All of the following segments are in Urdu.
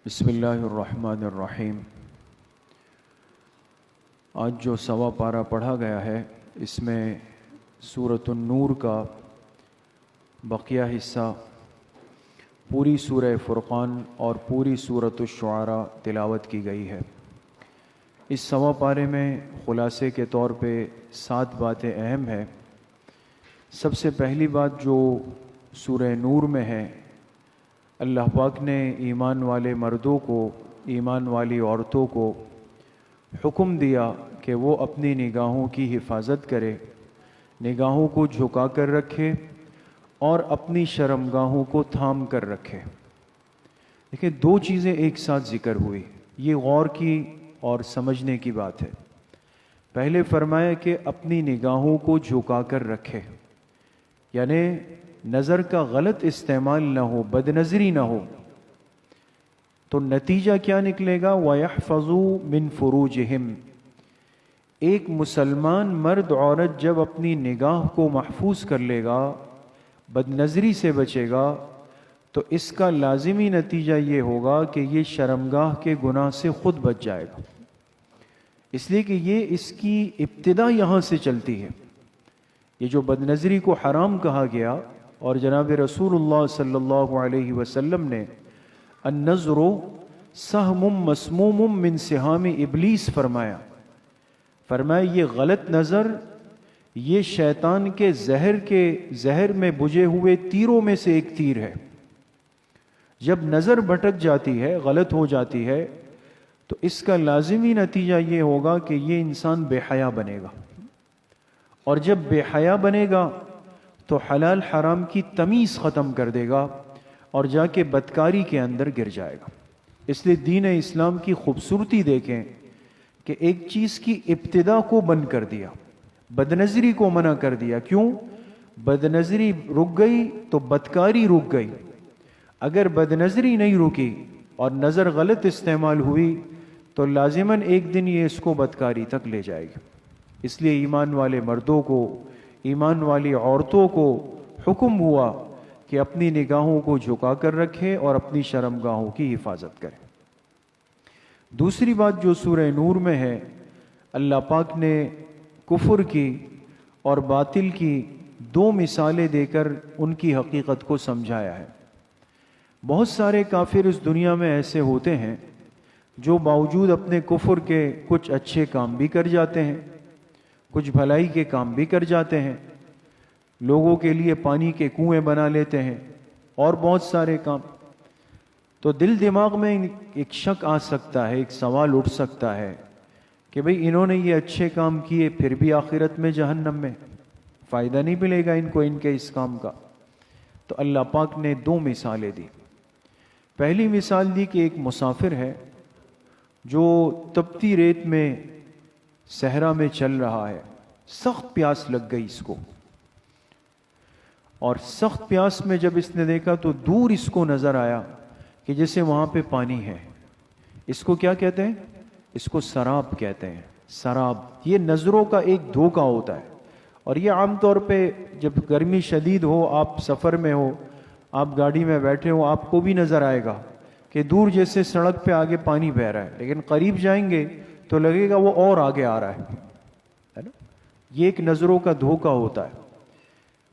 بسم اللہ الرحمن الرحیم۔ آج جو سوا پارہ پڑھا گیا ہے اس میں سورۃ النور کا بقیہ حصہ، پوری سورہ فرقان اور پوری سورۃ الشعراء تلاوت کی گئی ہے۔ اس سوا پارے میں خلاصے کے طور پہ 7 باتیں اہم ہیں۔ سب سے پہلی بات جو سورہ نور میں ہے، اللہ پاک نے ایمان والے مردوں کو، ایمان والی عورتوں کو حکم دیا کہ وہ اپنی نگاہوں کی حفاظت کرے، نگاہوں کو جھکا کر رکھے اور اپنی شرمگاہوں کو تھام کر رکھے۔ دیکھیں، 2 چیزیں ایک ساتھ ذکر ہوئی، یہ غور کی اور سمجھنے کی بات ہے۔ پہلے فرمایا کہ اپنی نگاہوں کو جھکا کر رکھے، یعنی نظر کا غلط استعمال نہ ہو، بد نظری نہ ہو۔ تو نتیجہ کیا نکلے گا؟ وَيَحْفَظُوا مِن فُرُوجِهِمْ۔ ایک مسلمان مرد عورت جب اپنی نگاہ کو محفوظ کر لے گا، بد نظری سے بچے گا، تو اس کا لازمی نتیجہ یہ ہوگا کہ یہ شرمگاہ کے گناہ سے خود بچ جائے گا، اس لیے کہ یہ اس کی ابتدا یہاں سے چلتی ہے۔ یہ جو بد نظری کو حرام کہا گیا، اور جناب رسول اللہ صلی اللہ علیہ وسلم نے النظر سہم مسموم من سہام ابلیس فرمایا یہ غلط نظر یہ شیطان کے زہر میں بجھے ہوئے تیروں میں سے ایک تیر ہے۔ جب نظر بھٹک جاتی ہے، غلط ہو جاتی ہے، تو اس کا لازمی نتیجہ یہ ہوگا کہ یہ انسان بے حیا بنے گا، اور جب بے حیا بنے گا تو حلال حرام کی تمیز ختم کر دے گا اور جا کے بدکاری کے اندر گر جائے گا۔ اس لیے دین اسلام کی خوبصورتی دیکھیں کہ ایک چیز کی ابتدا کو بند کر دیا، بد نظری کو منع کر دیا۔ کیوں؟ بد نظری رک گئی تو بدکاری رک گئی۔ اگر بد نظری نہیں رکی اور نظر غلط استعمال ہوئی تو لازماً ایک دن یہ اس کو بدکاری تک لے جائے گی۔ اس لیے ایمان والے مردوں کو، ایمان والی عورتوں کو حکم ہوا کہ اپنی نگاہوں کو جھکا کر رکھے اور اپنی شرمگاہوں کی حفاظت کرے۔ دوسری بات جو سورہ نور میں ہے، اللہ پاک نے کفر کی اور باطل کی 2 مثالیں دے کر ان کی حقیقت کو سمجھایا ہے۔ بہت سارے کافر اس دنیا میں ایسے ہوتے ہیں جو باوجود اپنے کفر کے کچھ اچھے کام بھی کر جاتے ہیں، کچھ بھلائی کے کام بھی کر جاتے ہیں، لوگوں کے لیے پانی کے کنویں بنا لیتے ہیں اور بہت سارے کام۔ تو دل دماغ میں ایک شک آ سکتا ہے، ایک سوال اٹھ سکتا ہے کہ بھئی انہوں نے یہ اچھے کام کیے، پھر بھی آخرت میں جہنم میں، فائدہ نہیں ملے گا ان کو ان کے اس کام کا۔ تو اللہ پاک نے 2 مثالیں دی۔ پہلی مثال دی کہ ایک مسافر ہے جو تپتی ریت میں صحرا میں چل رہا ہے، سخت پیاس لگ گئی اس کو، اور سخت پیاس میں جب اس نے دیکھا تو دور اس کو نظر آیا کہ جیسے وہاں پہ پانی ہے۔ اس کو کیا کہتے ہیں؟ اس کو سراب کہتے ہیں۔ سراب یہ نظروں کا ایک دھوکہ ہوتا ہے، اور یہ عام طور پہ جب گرمی شدید ہو، آپ سفر میں ہو، آپ گاڑی میں بیٹھے ہو، آپ کو بھی نظر آئے گا کہ دور جیسے سڑک پہ آگے پانی بہہ رہا ہے، لیکن قریب جائیں گے تو لگے گا وہ اور آگے آ رہا ہے نا؟ یہ ایک نظروں کا دھوکہ ہوتا ہے۔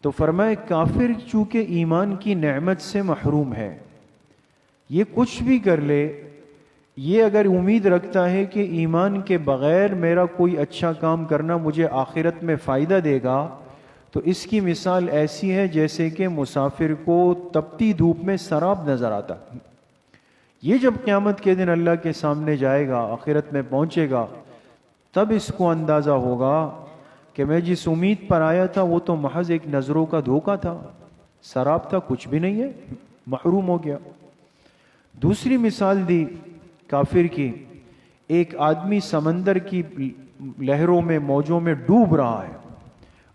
تو فرمائے کافر چونکہ ایمان کی نعمت سے محروم ہے، یہ کچھ بھی کر لے، یہ اگر امید رکھتا ہے کہ ایمان کے بغیر میرا کوئی اچھا کام کرنا مجھے آخرت میں فائدہ دے گا، تو اس کی مثال ایسی ہے جیسے کہ مسافر کو تپتی دھوپ میں سراب نظر آتا۔ یہ جب قیامت کے دن اللہ کے سامنے جائے گا، آخرت میں پہنچے گا، تب اس کو اندازہ ہوگا کہ میں جس امید پر آیا تھا وہ تو محض ایک نظروں کا دھوکہ تھا، سراب تھا، کچھ بھی نہیں ہے، محروم ہو گیا۔ دوسری مثال دی کافر کی، ایک آدمی سمندر کی لہروں میں، موجوں میں ڈوب رہا ہے،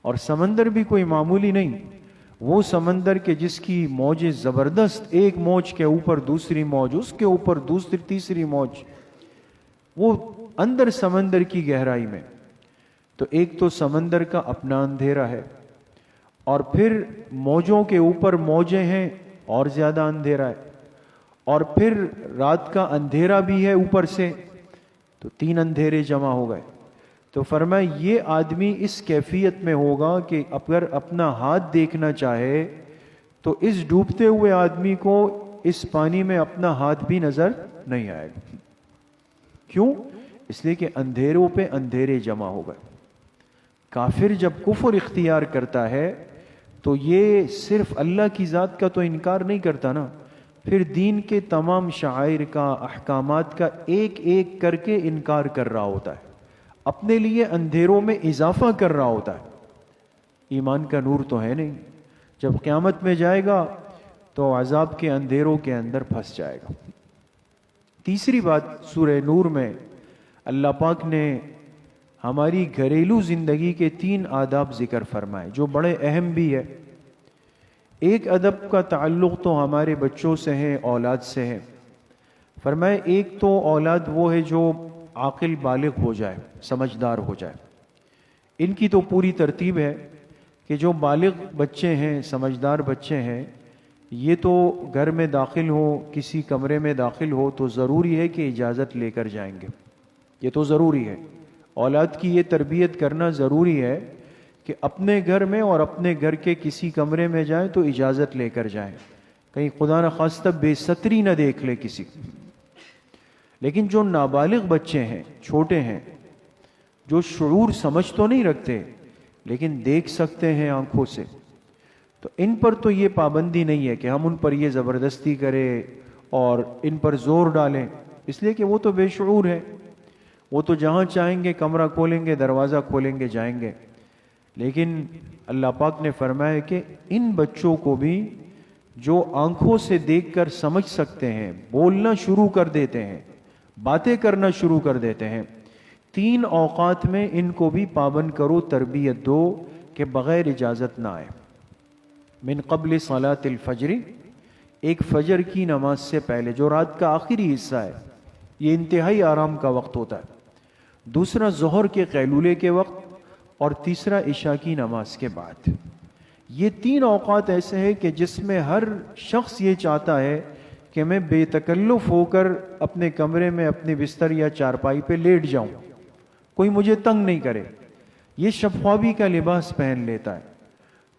اور سمندر بھی کوئی معمولی نہیں، وہ سمندر کے جس کی موجیں زبردست، ایک موج کے اوپر دوسری موج، اس کے اوپر دوسری تیسری موج، وہ اندر سمندر کی گہرائی میں۔ تو ایک تو سمندر کا اپنا اندھیرا ہے، اور پھر موجوں کے اوپر موجیں ہیں اور زیادہ اندھیرا ہے، اور پھر رات کا اندھیرا بھی ہے اوپر سے، تو 3 اندھیرے جمع ہو گئے۔ تو فرمایا یہ آدمی اس کیفیت میں ہوگا کہ اگر اپنا ہاتھ دیکھنا چاہے تو اس ڈوبتے ہوئے آدمی کو اس پانی میں اپنا ہاتھ بھی نظر نہیں آئے گا۔ کیوں؟ اس لیے کہ اندھیروں پہ اندھیرے جمع ہو گئے۔ کافر جب کفر اختیار کرتا ہے تو یہ صرف اللہ کی ذات کا تو انکار نہیں کرتا نا، پھر دین کے تمام شعائر کا، احکامات کا ایک ایک کر کے انکار کر رہا ہوتا ہے، اپنے لیے اندھیروں میں اضافہ کر رہا ہوتا ہے۔ ایمان کا نور تو ہے نہیں، جب قیامت میں جائے گا تو عذاب کے اندھیروں کے اندر پھنس جائے گا۔ تیسری بات، سورہ نور میں اللہ پاک نے ہماری گھریلو زندگی کے 3 آداب ذکر فرمائے جو بڑے اہم بھی ہے۔ ایک ادب کا تعلق تو ہمارے بچوں سے ہے، اولاد سے ہے۔ فرمائے ایک تو اولاد وہ ہے جو عاقل بالغ ہو جائے، سمجھدار ہو جائے۔ ان کی تو پوری ترتیب ہے کہ جو بالغ بچے ہیں، سمجھدار بچے ہیں، یہ تو گھر میں داخل ہو، کسی کمرے میں داخل ہو تو ضروری ہے کہ اجازت لے کر جائیں گے، یہ تو ضروری ہے۔ اولاد کی یہ تربیت کرنا ضروری ہے کہ اپنے گھر میں اور اپنے گھر کے کسی کمرے میں جائیں تو اجازت لے کر جائیں، کہیں خدا نخواستہ بے ستری نہ دیکھ لے کسی۔ لیکن جو نابالغ بچے ہیں، چھوٹے ہیں، جو شعور سمجھ تو نہیں رکھتے لیکن دیکھ سکتے ہیں آنکھوں سے، تو ان پر تو یہ پابندی نہیں ہے کہ ہم ان پر یہ زبردستی کریں اور ان پر زور ڈالیں، اس لیے کہ وہ تو بے شعور ہے، وہ تو جہاں چاہیں گے کمرہ کھولیں گے، دروازہ کھولیں گے، جائیں گے۔ لیکن اللہ پاک نے فرمایا کہ ان بچوں کو بھی جو آنکھوں سے دیکھ کر سمجھ سکتے ہیں، بولنا شروع کر دیتے ہیں، باتیں کرنا شروع کر دیتے ہیں، 3 اوقات میں ان کو بھی پابند کرو، تربیت دو کہ بغیر اجازت نہ آئے۔ من قبل صلاۃ الفجر، ایک فجر کی نماز سے پہلے جو رات کا آخری حصہ ہے، یہ انتہائی آرام کا وقت ہوتا ہے۔ دوسرا ظہر کے قیلولے کے وقت، اور تیسرا عشاء کی نماز کے بعد۔ یہ 3 اوقات ایسے ہیں کہ جس میں ہر شخص یہ چاہتا ہے کہ میں بے تکلف ہو کر اپنے کمرے میں اپنے بستر یا چارپائی پہ لیٹ جاؤں، کوئی مجھے تنگ نہیں کرے، یہ شب خوابی کا لباس پہن لیتا ہے۔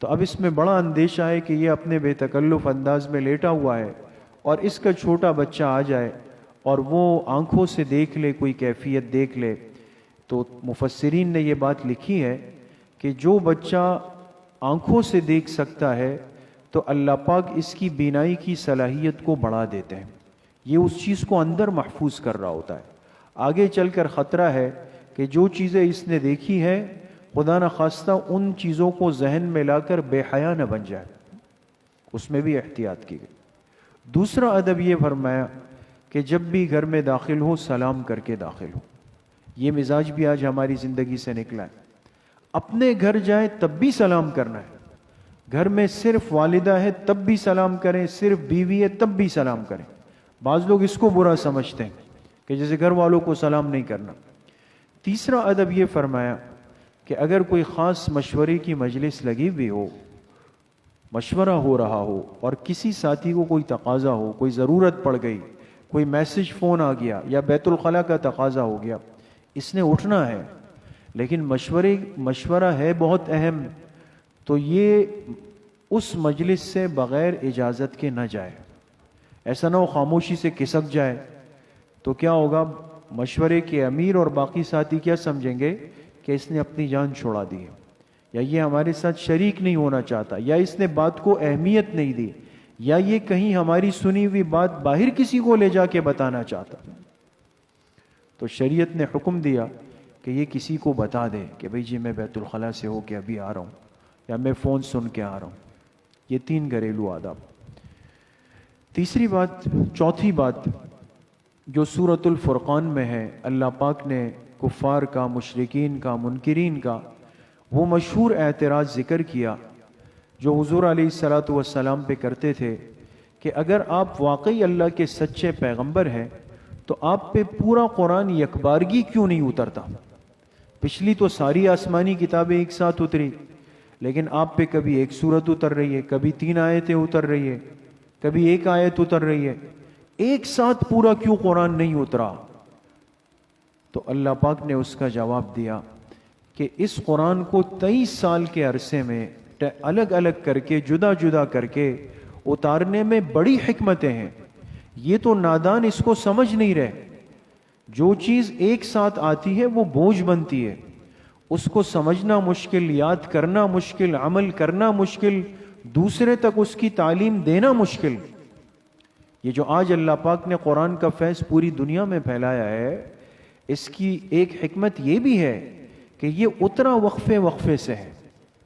تو اب اس میں بڑا اندیشہ ہے کہ یہ اپنے بے تکلف انداز میں لیٹا ہوا ہے اور اس کا چھوٹا بچہ آ جائے اور وہ آنکھوں سے دیکھ لے، کوئی کیفیت دیکھ لے۔ تو مفسرین نے یہ بات لکھی ہے کہ جو بچہ آنکھوں سے دیکھ سکتا ہے تو اللہ پاک اس کی بینائی کی صلاحیت کو بڑھا دیتے ہیں، یہ اس چیز کو اندر محفوظ کر رہا ہوتا ہے۔ آگے چل کر خطرہ ہے کہ جو چیزیں اس نے دیکھی ہے خدا نخواستہ ان چیزوں کو ذہن میں لا کر بے حیا نہ بن جائے، اس میں بھی احتیاط کی گئی۔ دوسرا ادب یہ فرمایا کہ جب بھی گھر میں داخل ہو سلام کر کے داخل ہو، یہ مزاج بھی آج ہماری زندگی سے نکلا ہے۔ اپنے گھر جائیں تب بھی سلام کرنا ہے، گھر میں صرف والدہ ہے تب بھی سلام کریں، صرف بیوی ہے تب بھی سلام کریں۔ بعض لوگ اس کو برا سمجھتے ہیں کہ جیسے گھر والوں کو سلام نہیں کرنا۔ تیسرا ادب یہ فرمایا کہ اگر کوئی خاص مشورے کی مجلس لگی ہوئی ہو، مشورہ ہو رہا ہو اور کسی ساتھی کو کوئی تقاضا ہو، کوئی ضرورت پڑ گئی، کوئی میسج فون آ گیا یا بیت الخلاء کا تقاضا ہو گیا، اس نے اٹھنا ہے، لیکن مشورہ ہے بہت اہم، تو یہ اس مجلس سے بغیر اجازت کے نہ جائے۔ ایسا نہ ہو خاموشی سے کھسک جائے تو کیا ہوگا، مشورے کے امیر اور باقی ساتھی کیا سمجھیں گے کہ اس نے اپنی جان چھوڑا دی ہے، یا یہ ہمارے ساتھ شریک نہیں ہونا چاہتا، یا اس نے بات کو اہمیت نہیں دی، یا یہ کہیں ہماری سنی ہوئی بات باہر کسی کو لے جا کے بتانا چاہتا۔ تو شریعت نے حکم دیا کہ یہ کسی کو بتا دے کہ بھئی جی میں بیت الخلاء سے ہو کے ابھی آ رہا ہوں، یا میں فون سن کے آ رہا ہوں۔ یہ 3 گھریلو آداب۔ تیسری بات، چوتھی بات جو سورۃ الفرقان میں ہے، اللہ پاک نے کفار کا، مشرکین کا، منکرین کا وہ مشہور اعتراض ذکر کیا جو حضور علیہ الصلوۃ والسلام پہ کرتے تھے کہ اگر آپ واقعی اللہ کے سچے پیغمبر ہیں تو آپ پہ پورا قرآن یکبارگی کیوں نہیں اترتا؟ پچھلی تو ساری آسمانی کتابیں ایک ساتھ اتری، لیکن آپ پہ کبھی ایک سورت اتر رہی ہے، کبھی 3 آیتیں اتر رہی ہے، کبھی ایک آیت اتر رہی ہے، ایک ساتھ پورا کیوں قرآن نہیں اترا؟ تو اللہ پاک نے اس کا جواب دیا کہ اس قرآن کو 23 سال کے عرصے میں الگ الگ کر کے، جدا جدا کر کے اتارنے میں بڑی حکمتیں ہیں. یہ تو نادان اس کو سمجھ نہیں رہے. جو چیز ایک ساتھ آتی ہے وہ بوجھ بنتی ہے، اس کو سمجھنا مشکل، یاد کرنا مشکل، عمل کرنا مشکل، دوسرے تک اس کی تعلیم دینا مشکل. یہ جو آج اللہ پاک نے قرآن کا فیض پوری دنیا میں پھیلایا ہے، اس کی ایک حکمت یہ بھی ہے کہ یہ اترا وقفے وقفے سے ہے.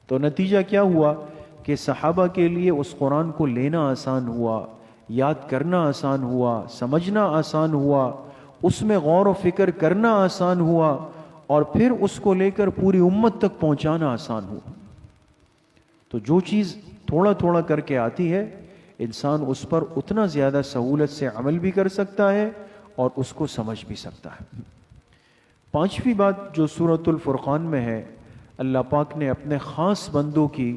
تو نتیجہ کیا ہوا کہ صحابہ کے لیے اس قرآن کو لینا آسان ہوا، یاد کرنا آسان ہوا، سمجھنا آسان ہوا، اس میں غور و فکر کرنا آسان ہوا، اور پھر اس کو لے کر پوری امت تک پہنچانا آسان ہوا. تو جو چیز تھوڑا تھوڑا کر کے آتی ہے، انسان اس پر اتنا زیادہ سہولت سے عمل بھی کر سکتا ہے اور اس کو سمجھ بھی سکتا ہے. پانچویں بات جو سورۃ الفرقان میں ہے، اللہ پاک نے اپنے خاص بندوں کی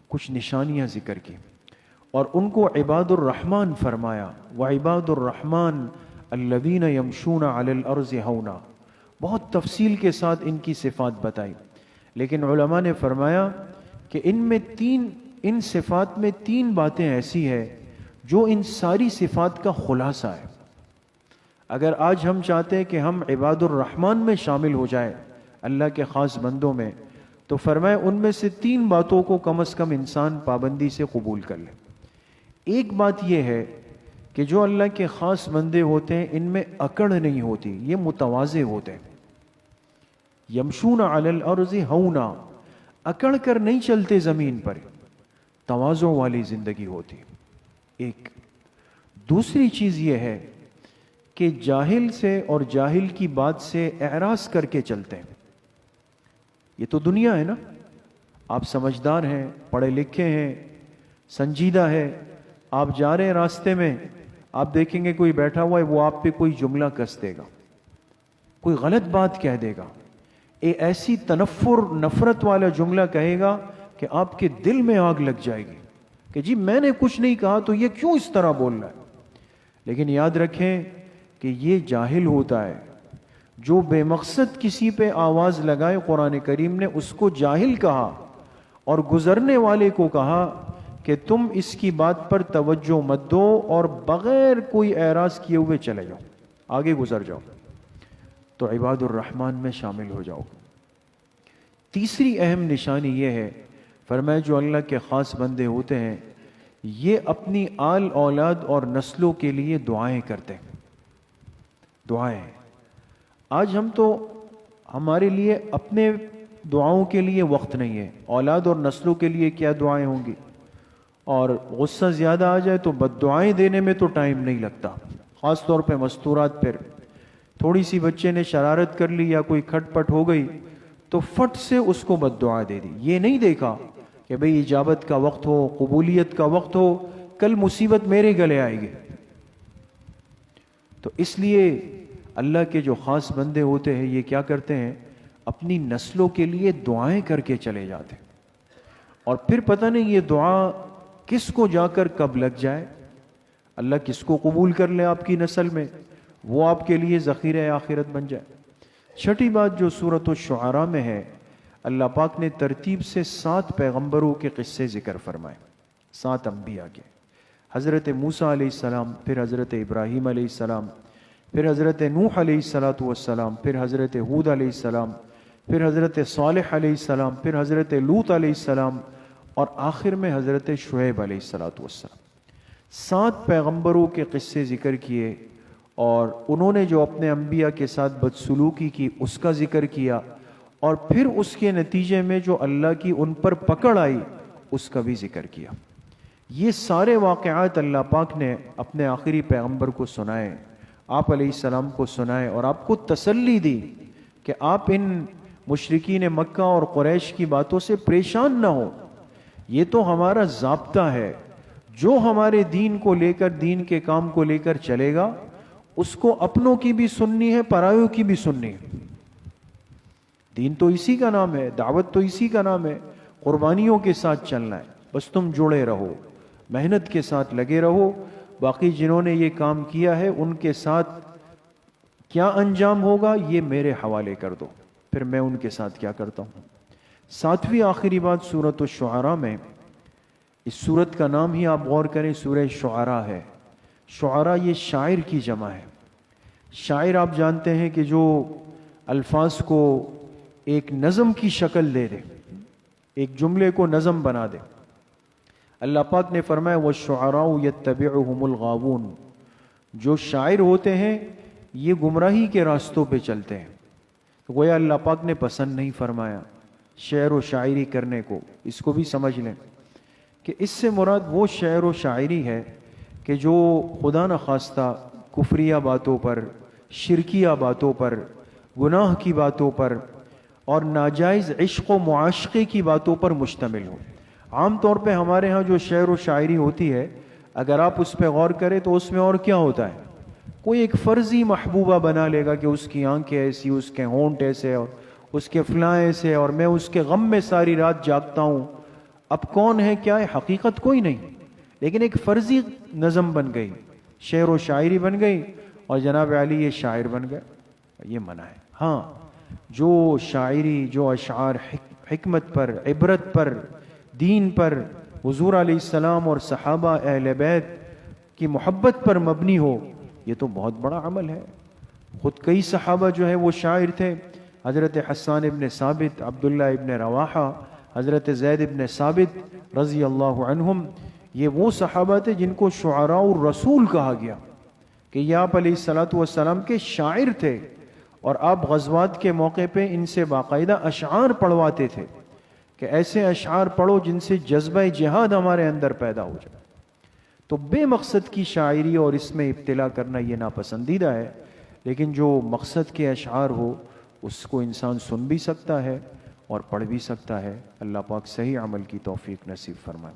کچھ نشانیاں ذکر کی اور ان کو عباد الرحمن فرمایا. وعباد الرحمن الذین یمشون علی الارض ہونا. بہت تفصیل کے ساتھ ان کی صفات بتائی، لیکن علماء نے فرمایا کہ ان صفات میں 3 باتیں ایسی ہیں جو ان ساری صفات کا خلاصہ ہے. اگر آج ہم چاہتے ہیں کہ ہم عباد الرحمن میں شامل ہو جائے، اللہ کے خاص بندوں میں، تو فرمائے ان میں سے 3 باتوں کو کم از کم انسان پابندی سے قبول کر لے. ایک بات یہ ہے کہ جو اللہ کے خاص بندے ہوتے ہیں ان میں اکڑ نہیں ہوتی، یہ متواضع ہوتے ہیں. یمشون علی الارض ہونا، اکڑ کر نہیں چلتے زمین پر، تواضع والی زندگی ہوتی. ایک دوسری چیز یہ ہے کہ جاہل سے اور جاہل کی بات سے اعراض کر کے چلتے ہیں. یہ تو دنیا ہے نا، آپ سمجھدار ہیں، پڑھے لکھے ہیں، سنجیدہ ہے، آپ جا رہے ہیں راستے میں، آپ دیکھیں گے کوئی بیٹھا ہوا ہے، وہ آپ پہ کوئی جملہ کس دے گا، کوئی غلط بات کہہ دے گا، ایسی تنفر نفرت والا جملہ کہے گا کہ آپ کے دل میں آگ لگ جائے گی کہ جی میں نے کچھ نہیں کہا تو یہ کیوں اس طرح بول رہا ہے. لیکن یاد رکھیں کہ یہ جاہل ہوتا ہے جو بے مقصد کسی پہ آواز لگائے. قرآن کریم نے اس کو جاہل کہا اور گزرنے والے کو کہا کہ تم اس کی بات پر توجہ مت دو اور بغیر کوئی اعراض کیے ہوئے چلے جاؤ، آگے گزر جاؤ، تو عباد الرحمن میں شامل ہو جاؤ. تیسری اہم نشانی یہ ہے، فرمایا جو اللہ کے خاص بندے ہوتے ہیں یہ اپنی آل اولاد اور نسلوں کے لیے دعائیں کرتے ہیں. دعائیں آج ہم تو ہمارے لیے اپنے دعاؤں کے لیے وقت نہیں ہے، اولاد اور نسلوں کے لیے کیا دعائیں ہوں گی. اور غصہ زیادہ آ جائے تو بد دعائیں دینے میں تو ٹائم نہیں لگتا، خاص طور پہ مستورات پر. تھوڑی سی بچے نے شرارت کر لی یا کوئی کھٹ پٹ ہو گئی تو فٹ سے اس کو بد دعا دے دی. یہ نہیں دیکھا کہ بھئی اجابت کا وقت ہو، قبولیت کا وقت ہو، کل مصیبت میرے گلے آئے گی. تو اس لیے اللہ کے جو خاص بندے ہوتے ہیں یہ کیا کرتے ہیں، اپنی نسلوں کے لیے دعائیں کر کے چلے جاتے ہیں. اور پھر پتہ نہیں یہ دعا کس کو جا کر کب لگ جائے، اللہ کس کو قبول کر لے آپ کی نسل میں، وہ آپ کے لیے ذخیرہ آخرت بن جائے. چھٹی بات جو سورۃ الشعراء میں ہے، اللہ پاک نے ترتیب سے 7 پیغمبروں کے قصے ذکر فرمائے، 7 انبیاء کے. حضرت موسیٰ علیہ السلام، پھر حضرت ابراہیم علیہ السلام، پھر حضرت نوح علیہ السلام، پھر حضرت ہود علیہ السلام، پھر حضرت صالح علیہ السلام، پھر حضرت لوط علیہ السلام، اور آخر میں حضرت شعیب علیہ السلام. 7 پیغمبروں کے قصے ذکر کیے اور انہوں نے جو اپنے انبیاء کے ساتھ بدسلوکی کی اس کا ذکر کیا، اور پھر اس کے نتیجے میں جو اللہ کی ان پر پکڑ آئی اس کا بھی ذکر کیا. یہ سارے واقعات اللہ پاک نے اپنے آخری پیغمبر کو سنائے، آپ علیہ السلام کو سنائے، اور آپ کو تسلی دی کہ آپ ان مشرکین مکہ اور قریش کی باتوں سے پریشان نہ ہو. یہ تو ہمارا ضابطہ ہے، جو ہمارے دین کو لے کر، دین کے کام کو لے کر چلے گا اس کو اپنوں کی بھی سننی ہے، پرایوں کی بھی سننی ہے. دین تو اسی کا نام ہے، دعوت تو اسی کا نام ہے، قربانیوں کے ساتھ چلنا ہے. بس تم جڑے رہو، محنت کے ساتھ لگے رہو. باقی جنہوں نے یہ کام کیا ہے ان کے ساتھ کیا انجام ہوگا یہ میرے حوالے کر دو، پھر میں ان کے ساتھ کیا کرتا ہوں. ساتویں آخری بات سورۃ الشعراء میں، اس سورت کا نام ہی آپ غور کریں سورہ شعراء ہے. شعراء یہ شاعر کی جمع ہے. شاعر آپ جانتے ہیں کہ جو الفاظ کو ایک نظم کی شکل دے دے، ایک جملے کو نظم بنا دے. اللہ پاک نے فرمایا وَالشُّعَرَاءُ يَتَّبِعُهُمُ الْغَاوُونَ، جو شاعر ہوتے ہیں یہ گمراہی کے راستوں پہ چلتے ہیں. تو گویا اللہ پاک نے پسند نہیں فرمایا شعر و شاعری کرنے کو. اس کو بھی سمجھ لیں کہ اس سے مراد وہ شعر و شاعری ہے کہ جو خدا نخواستہ کفریہ باتوں پر، شرکیہ باتوں پر، گناہ کی باتوں پر اور ناجائز عشق و معاشقے کی باتوں پر مشتمل ہو. عام طور پہ ہمارے ہاں جو شعر و شاعری ہوتی ہے اگر آپ اس پہ غور کریں تو اس میں اور کیا ہوتا ہے، کوئی ایک فرضی محبوبہ بنا لے گا کہ اس کی آنکھیں ایسی، اس کے ہونٹ ایسے اور اس کے فلاں ایسے، اور میں اس کے غم میں ساری رات جاگتا ہوں. اب کون ہے کیا ہے، حقیقت کوئی نہیں، لیکن ایک فرضی نظم بن گئی، شعر و شاعری بن گئی اور جناب علی یہ شاعر بن گئے. یہ منع ہے. ہاں جو شاعری، جو اشعار حکمت پر، عبرت پر، دین پر، حضور علیہ السلام اور صحابہ اہل بیت کی محبت پر مبنی ہو، یہ تو بہت بڑا عمل ہے. خود کئی صحابہ جو ہیں وہ شاعر تھے. حضرت حسان ابن ثابت، عبداللہ ابن رواحہ، حضرت زید ابن ثابت رضی اللہ عنہم، یہ وہ صحابہ تھے جن کو شعراء الرسول کہا گیا کہ یہ آپ علیہ الصلاۃ والسلام کے شاعر تھے، اور آپ غزوات کے موقع پہ ان سے باقاعدہ اشعار پڑھواتے تھے کہ ایسے اشعار پڑھو جن سے جذبہ جہاد ہمارے اندر پیدا ہو جائے. تو بے مقصد کی شاعری اور اس میں ابتلا کرنا یہ ناپسندیدہ ہے، لیکن جو مقصد کے اشعار ہو اس کو انسان سن بھی سکتا ہے اور پڑھ بھی سکتا ہے. اللہ پاک صحیح عمل کی توفیق نصیب فرمائے.